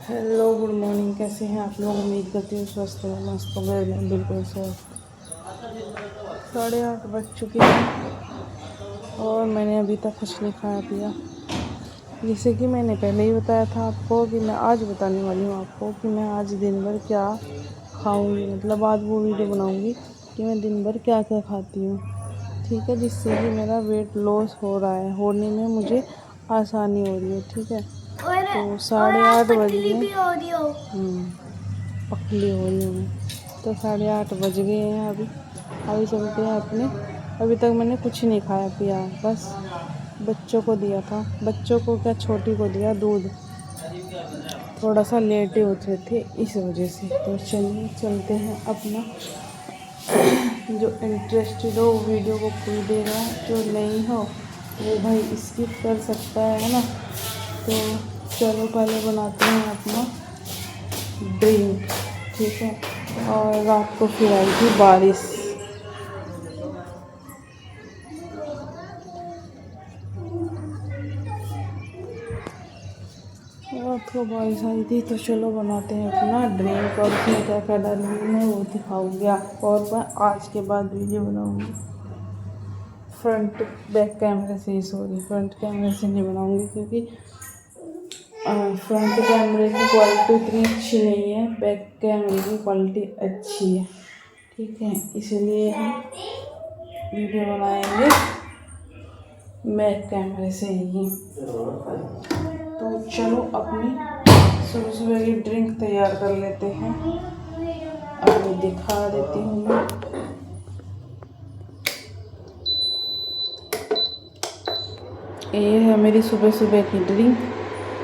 Hello, good morning. कैसे हैं आप लोग? उम्मीद करती हूँ स्वस्थ हो, मस्त हो गए। मैं बिल्कुल स्वस्थ। 8:30 बज चुके हैं और मैंने अभी तक कुछ नहीं खाया पिया। जैसे कि मैंने पहले ही बताया था आपको कि मैं आज बताने वाली हूँ आपको कि मैं आज दिन भर क्या खाऊंगी। मतलब आज वो वीडियो बनाऊंगी कि मैं दिन भर क्या क्या खाती हूँ, ठीक है, जिससे कि मेरा वेट लॉस हो रहा है, होने में मुझे आसानी हो रही है, ठीक है। तो 8:30 बज गए। पतली हो रही हूँ मैं। तो 8:30 बज गए हैं अभी। अभी चलते हैं अपने। अभी तक मैंने कुछ नहीं खाया पिया, बस बच्चों को दिया था। बच्चों को क्या, छोटी को दिया दूध। थोड़ा सा लेटे उठे थे इस वजह से। तो चलिए चलते हैं अपना। जो इंटरेस्टेड हो वीडियो को पूरी देगा, जो नहीं हो वो भाई स्किप कर सकता है ना। तो चलो पहले बनाते हैं अपना ड्रिंक, ठीक है। और रात को फिर आई थी बारिश। रात को बारिश आई थी, तो चलो बनाते हैं अपना ड्रिंक। और उसमें क्या क्या डालूंगी मैं वो दिखाऊंगी आपको। और मैं आज के बाद वीडियो बनाऊंगी फ्रंट बैक कैमरे से ही, सॉरी फ्रंट कैमरे से नहीं बनाऊंगी, क्योंकि फ्रंट कैमरे की क्वालिटी उतनी अच्छी नहीं है, बैक कैमरे की क्वालिटी अच्छी है, ठीक है। इसलिए हम वीडियो बनाएंगे बैक कैमरे से ही। तो चलो अपनी सुबह सुबह की ड्रिंक तैयार कर लेते हैं। अब दिखा देती हूँ मैं। ये है मेरी सुबह सुबह की ड्रिंक,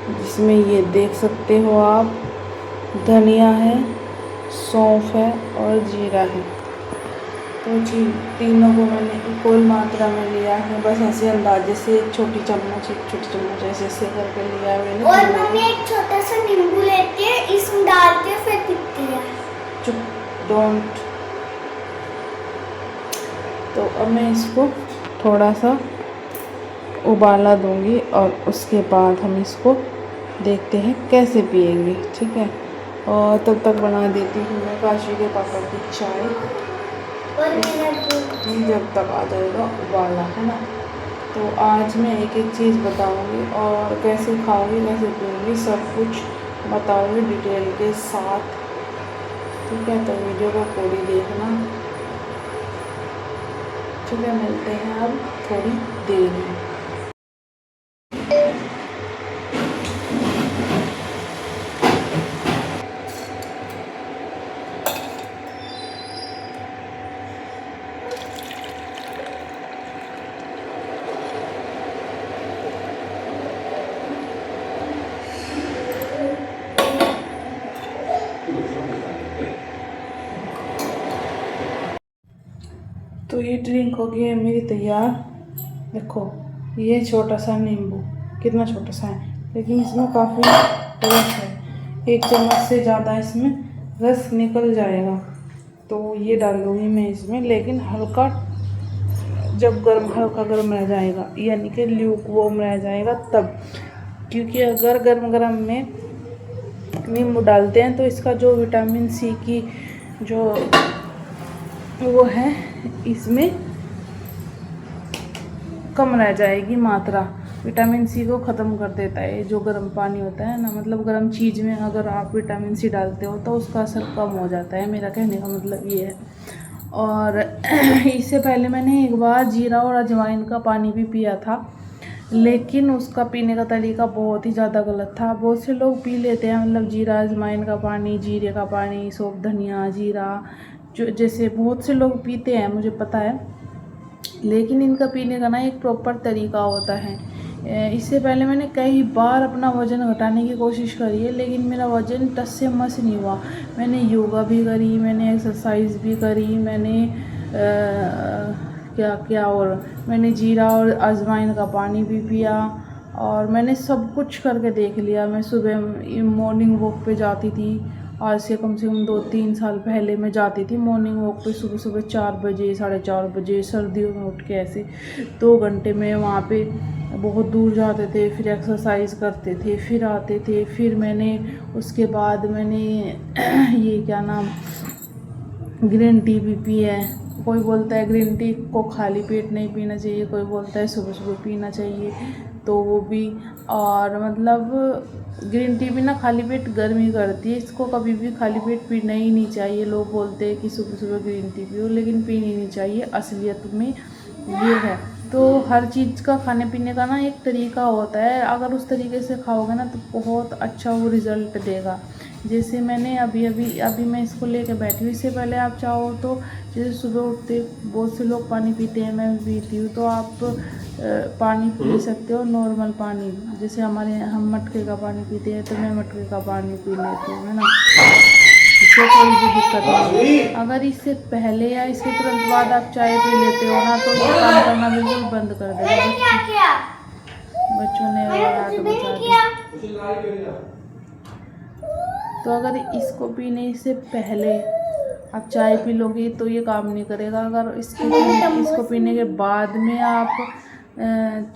जिसमें ये देख सकते हो आप, धनिया है, सौंफ है और जीरा है। तो तीनों को मैंने इक्वल मात्रा में लिया है, बस ऐसे अंदाजे से एक छोटी चम्मच ऐसे ऐसे करके लिया है मैंने। और मैंने एक छोटा सा नींबू लेके इसमें डाल के फिर पीती है। चुप, डोंट। तो अब मैं इसको थोड़ा सा उबाला दूंगी और उसके बाद हम इसको देखते हैं कैसे पिएंगे, ठीक है। और तब तक बना देती हूँ मैं काशी के पापा की चाय। जब तक आ जाएगा उबाला, है ना। तो आज मैं एक एक चीज़ बताऊंगी और कैसे खाऊंगी, कैसे पीऊँगी, सब कुछ बताऊंगी डिटेल के साथ, ठीक है। तो वीडियो को पूरी देखना, ठीक है। मिलते हैं अब थोड़ी देर में। तो ये ड्रिंक हो गई है मेरी तैयार। देखो ये छोटा सा नींबू, कितना छोटा सा है, लेकिन इसमें काफ़ी रस है। 1 चम्मच से ज़्यादा इसमें रस निकल जाएगा। तो ये डालूँगी मैं इसमें, लेकिन हल्का, जब हल्का गर्म रह जाएगा, यानी कि ल्यूक वार्म रह जाएगा तब। क्योंकि अगर गर्म गर्म में नींबू डालते हैं तो इसका जो विटामिन सी की जो वो है इसमें कम रह जाएगी मात्रा। विटामिन सी को ख़त्म कर देता है जो गर्म पानी होता है ना। मतलब गर्म चीज़ में अगर आप विटामिन सी डालते हो तो उसका असर कम हो जाता है, मेरा कहने का मतलब ये है। और इससे पहले मैंने एक बार जीरा और अजवाइन का पानी भी पिया था, लेकिन उसका पीने का तरीका बहुत ही ज़्यादा गलत था। बहुत से लोग पी लेते हैं, मतलब जीरा अजवाइन का पानी, जीरे का पानी, सौंफ धनिया जीरा, जो जैसे बहुत से लोग पीते हैं, मुझे पता है। लेकिन इनका पीने का ना एक प्रॉपर तरीका होता है। इससे पहले मैंने कई बार अपना वज़न घटाने की कोशिश करी है, लेकिन मेरा वज़न टस से मस नहीं हुआ। मैंने योगा भी करी, मैंने एक्सरसाइज भी करी, मैंने क्या क्या और मैंने जीरा और अजवाइन का पानी भी पिया, और मैंने सब कुछ करके देख लिया। मैं सुबह मॉर्निंग वॉक पे जाती थी। आज से कम 2-3 साल पहले मैं जाती थी मॉर्निंग वॉक पे, सुबह सुबह 4 बजे 4:30 बजे, सर्दियों में उठ के ऐसे 2 घंटे में वहाँ पे बहुत दूर जाते थे, फिर एक्सरसाइज करते थे, फिर आते थे। फिर मैंने उसके बाद मैंने ये क्या नाम ग्रीन टी भी पी है। कोई बोलता है ग्रीन टी को खाली पेट नहीं पीना चाहिए, कोई बोलता है सुबह सुबह पीना चाहिए, तो वो भी। और मतलब ग्रीन टी भी ना खाली पेट गर्मी करती है, इसको कभी भी खाली पेट पीना ही नहीं चाहिए। लोग बोलते हैं कि सुबह सुबह ग्रीन टी पियो, लेकिन पीनी नहीं चाहिए, असलियत में ये है। तो हर चीज़ का खाने पीने का ना एक तरीका होता है, अगर उस तरीके से खाओगे ना तो बहुत अच्छा वो रिज़ल्ट देगा। जैसे मैंने अभी मैं इसको लेके बैठी हूँ। इससे पहले आप चाहो तो जैसे सुबह उठते बहुत से लोग पानी पीते हैं, मैं भी पीती हूँ, तो आप पानी पी सकते हो, नॉर्मल पानी। जैसे हम मटके का पानी पीते हैं, तो मैं मटके का पानी पी लेती हूँ, है ना, इससे कोई भी दिक्कत नहीं। अगर इससे पहले या इसके तुरंत बाद आप चाय पी लेते हो ना, तो ये काम करना बिल्कुल बंद कर देगा। बच्चों ने रात बचा दी। तो अगर इसको पीने से पहले आप चाय पी लोगे तो ये काम नहीं करेगा। अगर इसको पीने के बाद में आप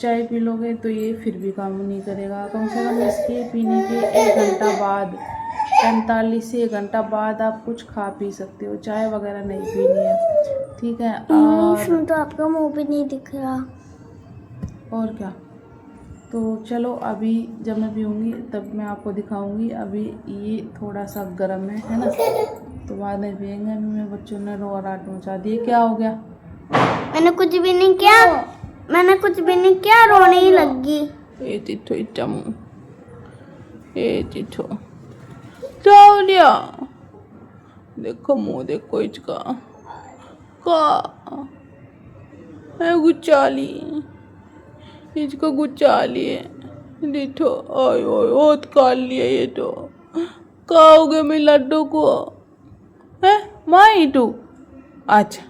चाय पी लोगे तो ये फिर भी काम नहीं करेगा। कम से कम इसके पीने के 1 घंटा बाद, 45 से 1 घंटा बाद आप कुछ खा पी सकते हो, चाय वगैरह नहीं पीनी है, ठीक है। और इसमें तो आपका मुंह भी नहीं दिख रहा। और क्या, तो चलो अभी जब मैं पीऊँगी तब मैं आपको दिखाऊंगी। अभी ये थोड़ा सा गर्म है ना, तो बाद में पियेंगे। अभी मेरे बच्चों ने रोराट मचा दिए। क्या हो गया? मैंने कुछ भी नहीं किया, रोने ही लगी। ए चिट्ठो इटमू, ए चिट्ठो चावलिया, देखो मुँह देखो इसका का है, गुच्चाली इसको गुच्चाली है, देखो ओए ओए बहुत काल लिया ये तो। खाओगे मैं लड्डू को है माई तू? अच्छा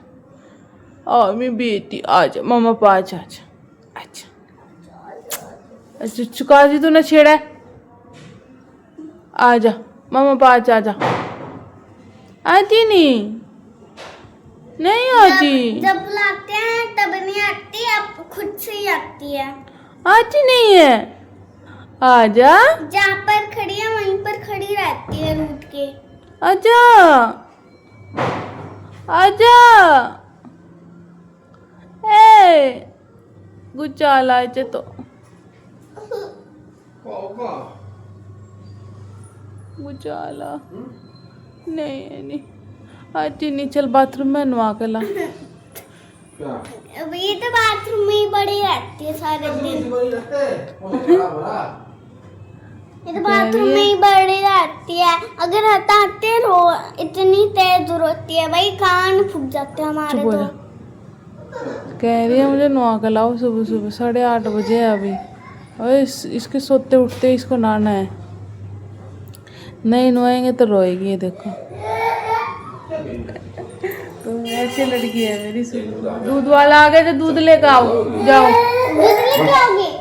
और मैं बेटी आजा मामा पास आजा। अच्छा चुका जी तूने छेड़ा है, आजा मामा पास आजा। आती नहीं आती, जब बुलाते हैं तब नहीं आती, अब खुद से ही आती है। आती नहीं है, आजा। जहाँ पर खड़ी है वहीं पर खड़ी रहती है रूठ के। आजा आजा, ए गुच्चाला आजा तो गुच्चाला नहीं आती नहीं। चल बाथरूम में नवा के ला। अब ये तो बाथरूम में ही बड़ी रहती है सारे दिन। ये तो बाथरूम में ही बड़ी रहती है। अगर हटाते रो इतनी तेज रोती है भाई, कान फूक जाते हैं हमारे। तो कह रही है मुझे नवा के लाओ सुबह सुबह, 8:30 बजे है अभी, और इसके सोते उठते इसको नहाना है। नहीं नहाएंगे तो रोएगी, ये देखो। तो ऐसी लड़की है मेरी। सुबह दूध वाला आ गया तो दूध लेकर आओ, जाओ दूध लेके आओगे?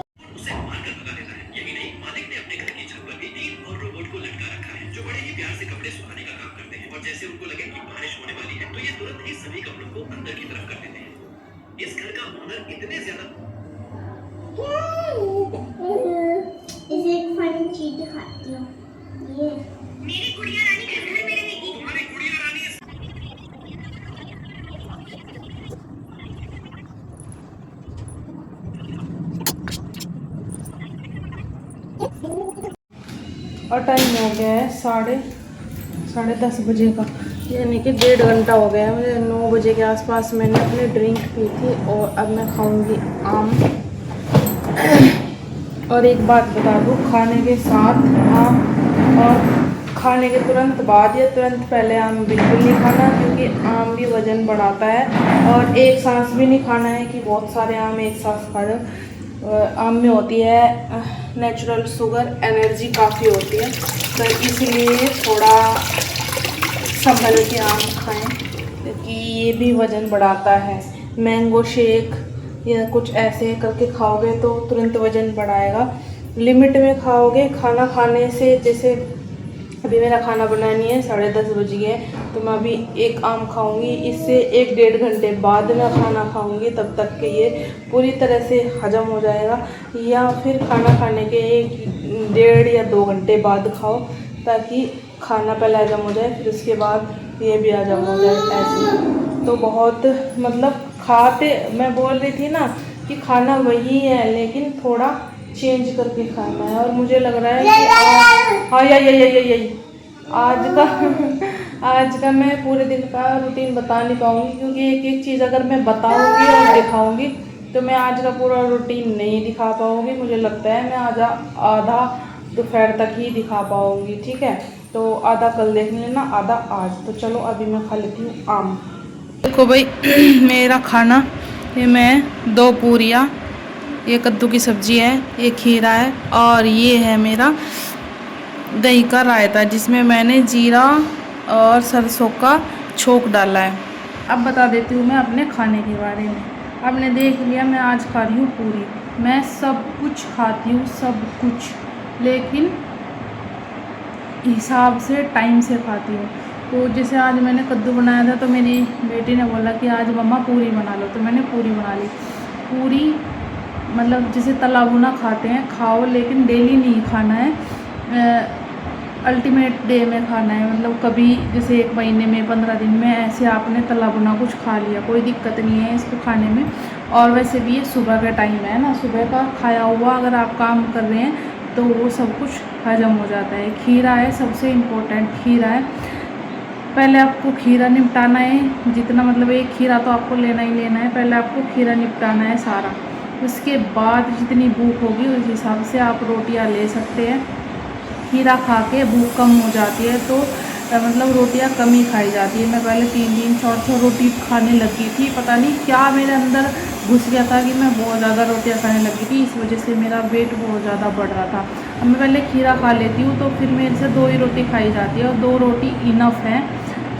इसे एक फनी चीज दिखाती हूँ। ये मेरी गुड़िया रानी कैसे मेरे देखी? तुम्हारी गुड़िया रानी और टाइम हो गया है 10:30 बजे का, यानी कि 1.5 घंटा हो गया है मुझे। 9 बजे के आसपास मैंने अपनी ड्रिंक पी थी, और अब मैं खाऊंगी आम। और एक बात बता दूँ, खाने के साथ आम और खाने के तुरंत बाद या तुरंत पहले आम बिल्कुल नहीं खाना, क्योंकि आम भी वज़न बढ़ाता है। और एक सांस भी नहीं खाना है कि बहुत सारे आम एक साथ खा जाओ। आम में होती है नेचुरल शुगर, एनर्जी काफ़ी होती है, तो इसलिए थोड़ा संभल के आम खाएं, क्योंकि ये भी वज़न बढ़ाता है। मैंगो शेक या कुछ ऐसे करके खाओगे तो तुरंत वज़न बढ़ाएगा। लिमिट में खाओगे, खाना खाने से, जैसे अभी मेरा खाना बनानी है 10:30 बज गए, तो मैं अभी एक आम खाऊंगी, इससे 1-1.5 घंटे बाद मैं खाना खाऊंगी, तब तक के ये पूरी तरह से हजम हो जाएगा। या फिर खाना खाने के 1-1.5 या 2 घंटे बाद खाओ, ताकि खाना पहले हजम हो जाए, फिर उसके बाद ये भी हजम हो जाए। ऐसे तो बहुत मतलब खाते, मैं बोल रही थी ना कि खाना वही है, लेकिन थोड़ा चेंज करके खाना है। और मुझे लग रहा है कि हाँ यही आज का मैं पूरे दिन का रूटीन बता नहीं पाऊँगी, क्योंकि एक एक चीज़ अगर मैं बताऊँगी और दिखाऊँगी तो मैं आज का पूरा रूटीन नहीं दिखा पाऊँगी। मुझे लगता है मैं आज आधा दोपहर तक ही दिखा पाऊँगी, ठीक है। तो आधा कल देख लेना, आधा आज। तो चलो अभी मैं खा लेती हूँ आम। देखो भाई मेरा खाना, ये मैं 2 पूरियाँ, ये कद्दू की सब्जी है, ये खीरा है, और ये है मेरा दही का रायता, जिसमें मैंने जीरा और सरसों का छोंक डाला है। अब बता देती हूँ मैं अपने खाने के बारे में। आपने देख लिया मैं आज खा रही हूँ पूरी। मैं सब कुछ खाती हूँ, सब कुछ, लेकिन हिसाब से, टाइम से खाती हूँ। तो जैसे आज मैंने कद्दू बनाया था, तो मेरी बेटी ने बोला कि आज मम्मा पूरी बना लो, तो मैंने पूरी बना ली। पूरी मतलब जैसे तला भुना खाते हैं, खाओ, लेकिन डेली नहीं खाना है, अल्टीमेट डे में खाना है। मतलब कभी जैसे 1 महीने में, 15 दिन में, ऐसे आपने तला भुना कुछ खा लिया, कोई दिक्कत नहीं है इसको खाने में। और वैसे भी ये सुबह का टाइम है ना, सुबह का खाया हुआ अगर आप काम कर रहे हैं तो वो सब कुछ हजम हो जाता है। खीरा है, सबसे इम्पोर्टेंट खीरा है। पहले आपको खीरा निपटाना है, जितना मतलब एक खीरा तो आपको लेना ही लेना है। पहले आपको खीरा निपटाना है सारा, उसके बाद जितनी भूख होगी उस हिसाब से आप रोटियां ले सकते हैं। खीरा खा के भूख कम हो जाती है, तो मतलब रोटियां कम ही खाई जाती है। मैं पहले 3-3, 4-4 रोटी खाने लगी थी, पता नहीं क्या मेरे अंदर घुस गया था कि मैं बहुत ज़्यादा रोटियां खाने लगी थी, इस वजह से मेरा वेट बहुत ज़्यादा बढ़ रहा था। अब मैं पहले खीरा खा लेती हूँ, तो फिर मेरे से 2 ही रोटी खाई जाती है, और 2 रोटी इनफ है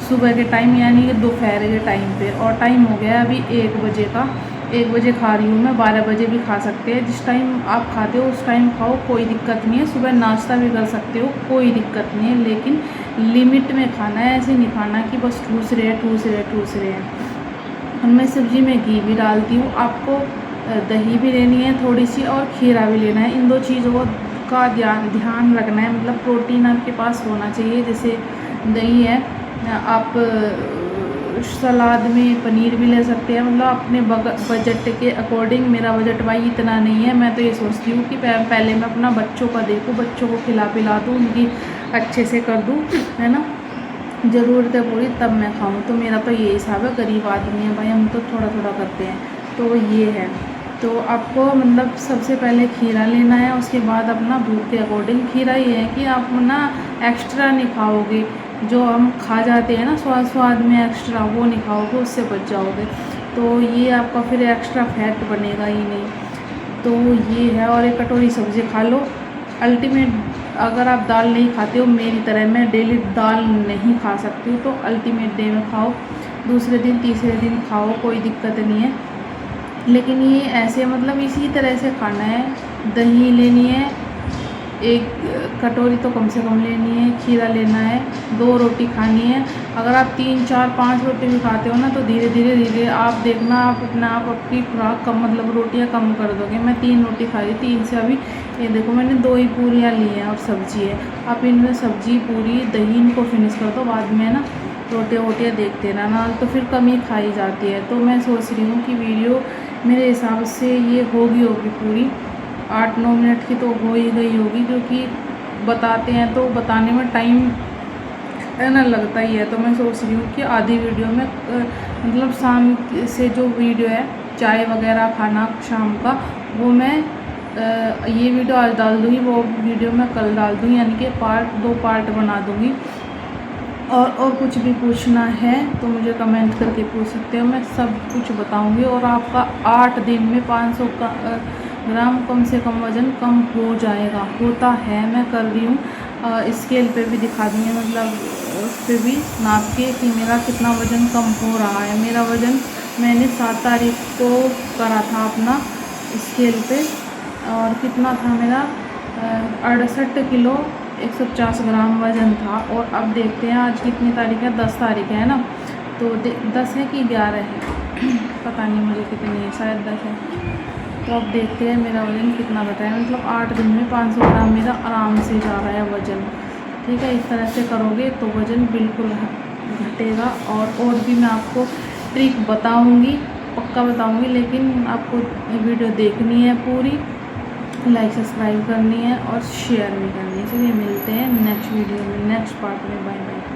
सुबह के टाइम, यानी कि दोपहर के टाइम पे। और टाइम हो गया अभी 1 बजे का, 1 बजे खा रही हूँ मैं, 12 बजे भी खा सकते हैं। जिस टाइम आप खाते हो उस टाइम खाओ, कोई दिक्कत नहीं है। सुबह नाश्ता भी कर सकते हो, कोई दिक्कत नहीं है, लेकिन लिमिट में खाना है। ऐसे नहीं खाना कि बस ठूस रहे हैं। और मैं सब्ज़ी में घी भी डालती हूँ। आपको दही भी लेनी है थोड़ी सी, और खीरा भी लेना है। इन 2 चीज़ों का ध्यान रखना है। मतलब प्रोटीन आपके पास होना चाहिए। जैसे दही है, आप सलाद में पनीर भी ले सकते हैं, मतलब अपने बजट के अकॉर्डिंग। मेरा बजट भाई इतना नहीं है, मैं तो ये सोचती हूँ कि पहले मैं अपना बच्चों का देखूँ, बच्चों को खिला पिला दूँ, उनकी अच्छे से कर दूँ, है ना, ज़रूरत है पूरी, तब मैं खाऊँ। तो मेरा तो ये हिसाब है। गरीब आदमी है भाई, हम तो थोड़ा थोड़ा करते हैं, तो ये है। तो आपको मतलब सबसे पहले खीरा लेना है, उसके बाद अपना भूख के अकॉर्डिंग। खीरा ये है कि आप ना एक्स्ट्रा नहीं खाओगे, जो हम खा जाते हैं ना स्वाद में एक्स्ट्रा, वो नहीं खाओगे, उससे बच जाओगे। तो ये आपका फिर एक्स्ट्रा फैट बनेगा ही नहीं। तो ये है। और 1 कटोरी सब्ज़ी खा लो, अल्टीमेट। अगर आप दाल नहीं खाते हो मेरी तरह, मैं डेली दाल नहीं खा सकती हूँ, तो अल्टीमेट डे में खाओ, दूसरे दिन तीसरे दिन खाओ, कोई दिक्कत नहीं है। लेकिन ये ऐसे मतलब इसी तरह से खाना है। दही लेनी है, 1 कटोरी तो कम से कम लेनी है। खीरा लेना है, 2 रोटी खानी है। अगर आप 3, 4, 5 रोटी भी खाते हो ना, तो धीरे धीरे आप देखना, आप अपना आप आपकी खुराक कम, मतलब रोटियां कम कर दोगे। मैं 3 रोटी खा रही, 3 से अभी ये देखो मैंने 2 ही पूरियाँ ली हैं, और सब्ज़ी है। आप इनमें सब्ज़ी, पूरी, दही, इनको फिनिश कर दो, बाद में ना रोटियाँ देखते रहना, तो फिर कम ही खाई जाती है। तो मैं सोच रही हूँ कि वीडियो मेरे हिसाब से ये होगी पूरी 8-9 मिनट की तो हो ही गई होगी, क्योंकि बताते हैं तो बताने में टाइम है ना लगता ही है। तो मैं सोच रही हूँ कि आधी वीडियो में मतलब शाम से जो वीडियो है चाय वगैरह खाना शाम का, वो मैं ये वीडियो आज डाल दूँगी, वो वीडियो मैं कल डाल दूँगी, यानी कि 2 पार्ट बना दूँगी। और कुछ भी पूछना है तो मुझे कमेंट करके पूछ सकते हो, मैं सब कुछ बताऊंगी। और आपका 8 दिन में 500 ग्राम कम से कम वज़न कम हो जाएगा, होता है। मैं कर रही हूँ, स्केल पे भी दिखा दूँगी, मतलब उस पर भी नाप के कि मेरा कितना वज़न कम हो रहा है। मेरा वज़न मैंने 7 तारीख को करा था अपना स्केल पे, और कितना था मेरा 68 किलो 150 ग्राम वज़न था। और अब देखते हैं आज कितनी तारीख है, 10 तारीख है ना, तो 10 है कि 11 है पता नहीं मुझे कितनी है, शायद 10 है। तो अब देखते हैं मेरा वज़न कितना बताया, मतलब 8 दिन में 500 ग्राम मेरा आराम से जा रहा है वज़न। ठीक है, इस तरह से करोगे तो वज़न बिल्कुल घटेगा। और भी मैं आपको ट्रिक बताऊंगी, पक्का बताऊंगी, लेकिन आपको वीडियो देखनी है पूरी, लाइक सब्सक्राइब करनी है और शेयर भी करनी है। चलिए मिलते हैं नेक्स्ट वीडियो में, नेक्स्ट पार्ट में। Bye bye.